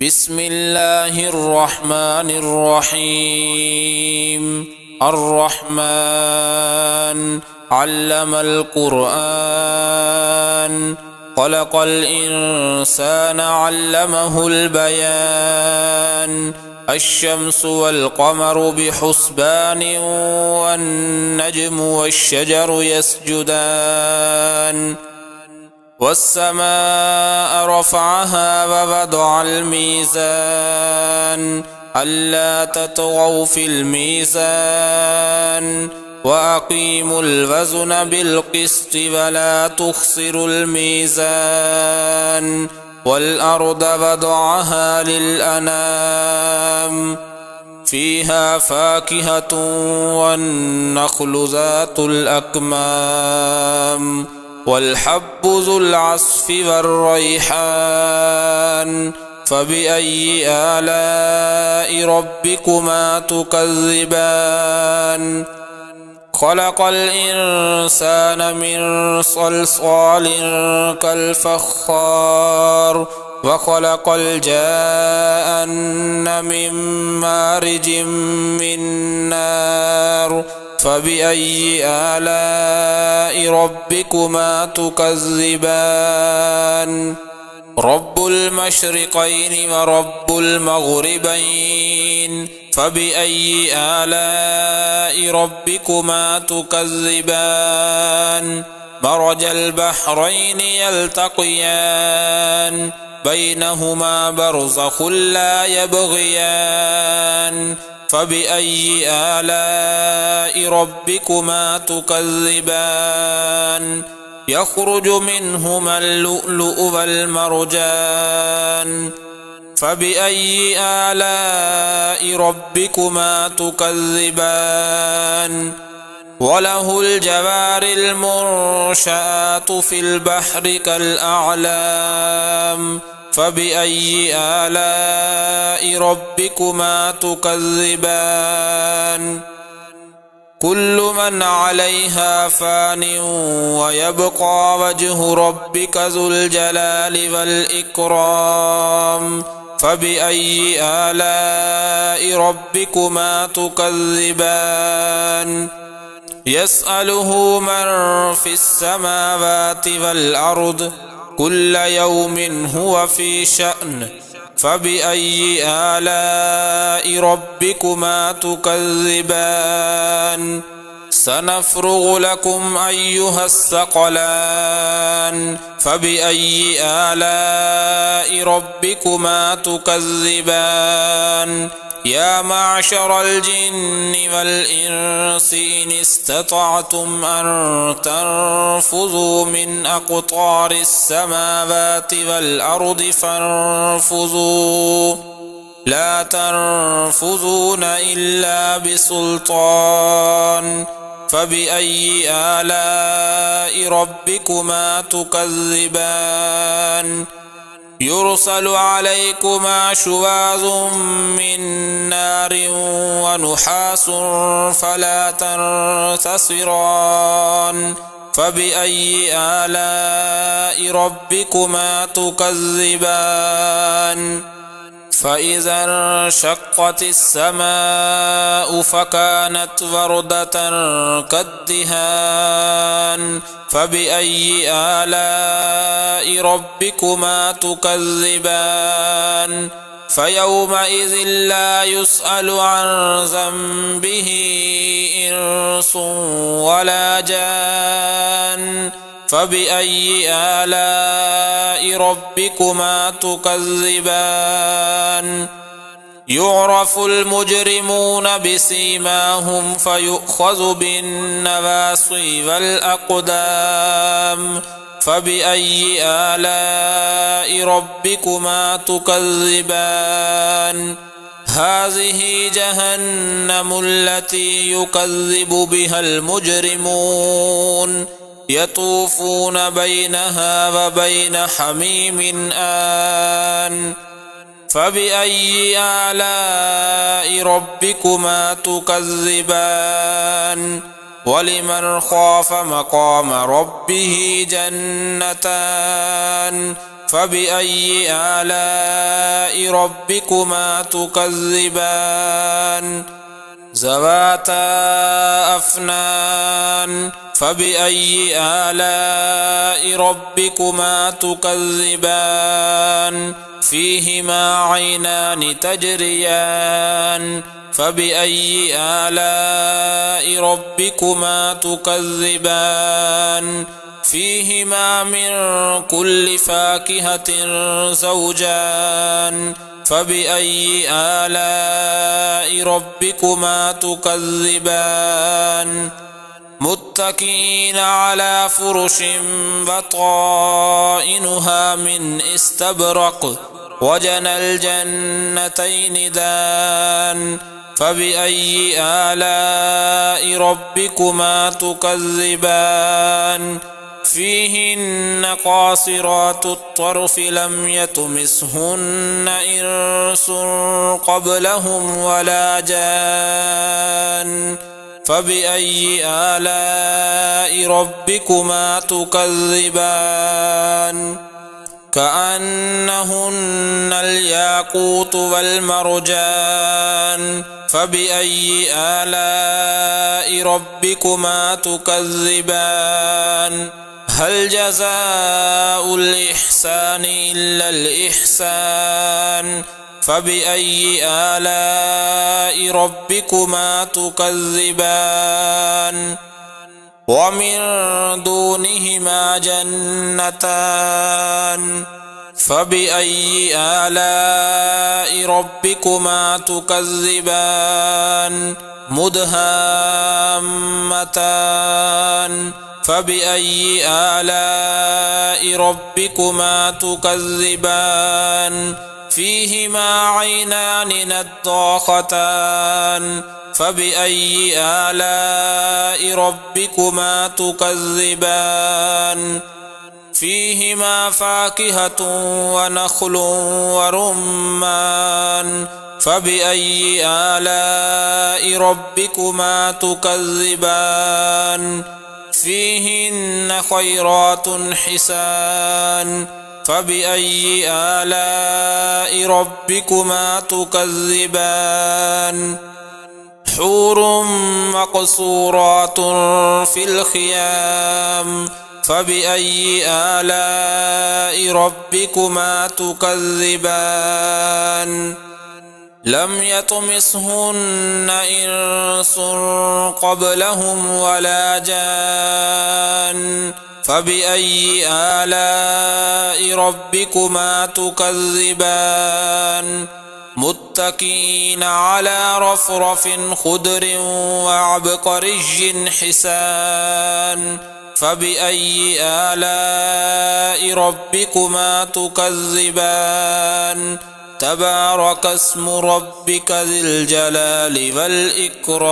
بسم الله الرحمن الرحيم. الرحمن علم القرآن، خلق الإنسان علمه البيان. الشمس والقمر بحسبان، والنجم والشجر يسجدان. والسماء رفعها ووضع الميزان، ألا تطغوا في الميزان، وأقيموا الوزن بالقسط ولا تخسروا الميزان. والأرض وضعها للأنام، فيها فاكهة والنخل ذات الأكمام، والحب ذو العصف والريحان. فبأي آلاء ربكما تكذبان؟ خلق الإنسان من صلصال كالفخار، وخلق الجان من مارج من نار. فبأي آلاء ربكما تكذبان؟ رب المشرقين ورب المغربين، فبأي آلاء ربكما تكذبان؟ مرج البحرين يلتقيان، بينهما برزخ لا يبغيان. فبأي آلاء ربكما تكذبان؟ يخرج منهما اللؤلؤ والمرجان. فبأي آلاء ربكما تكذبان؟ وله الجوار المنشآت في البحر كالأعلام. فبأي آلاء ربكما تكذبان؟ كل من عليها فان، ويبقى وجه ربك ذو الجلال والإكرام. فبأي آلاء ربكما تكذبان؟ يسأله من في السماوات والأرض، كل يوم هو في شأن. فبأي آلاء ربكما تكذبان؟ سنفرغ لكم أيها الثقلان. فبأي آلاء ربكما تكذبان؟ يا معشر الجن والإنس إن استطعتم أن تنفذوا من أقطار السماوات والأرض فانفذوا، لا تنفذون إلا بسلطان. فبأي آلاء ربكما تكذبان؟ يرسل عليكما شواظ من نار ونحاس فلا تنتصران. فبأي آلاء ربكما تكذبان؟ فإذا انشقت السماء فكانت وردة كالدهان. فبأي آلاء ربكما تكذبان؟ فيومئذ لا يسأل عن ذنبه إنس ولا جان. فبأي آلاء ربكما تكذبان؟ يعرف المجرمون بسيماهم فيؤخذ بالنواصي والأقدام. فبأي آلاء ربكما تكذبان؟ هذه جهنم التي يكذب بها المجرمون، يطوفون بينها وبين حميم آن. فبأي آلاء ربكما تكذبان؟ ولمن خاف مقام ربه جنتان، فبأي آلاء ربكما تكذبان ذواتا أفنان فبأي آلاء ربكما تكذبان فيهما عينان تجريان فبأي آلاء ربكما تكذبان فيهما من كل فاكهة زوجان فبأي آلاء ربكما تكذبان متكئين على فرش بطائنها من استبرق وجنى الجنتين دان فبأي آلاء ربكما تكذبان فيهن قاصرات الطرف لم يطمثهن إنس قبلهم ولا جان فبأي آلاء ربكما تكذبان كأنهن الياقوت والمرجان فبأي آلاء ربكما تكذبان هل جزاء الإحسان إلا الإحسان فبأي آلاء ربكما تكذبان ومن دونهما جنتان فبأي آلاء ربكما تكذبان مدهامتان فبأي آلاء ربكما تكذبان فيهما عينان نضاختان فبأي آلاء ربكما تكذبان فيهما فاكهة ونخل ورمان فبأي آلاء ربكما تكذبان فيهن خيرات حسان فبأي آلاء ربكما تكذبان حور مقصورات في الخيام فبأي آلاء ربكما تكذبان لم يطمثهن إنس قبلهم ولا جان فبأي آلاء ربكما تكذبان متكئين على رفرف خضر وعبقري حسان فبأي آلاء ربكما تكذبان تبارك اسم ربك ذي الجلال والإكرام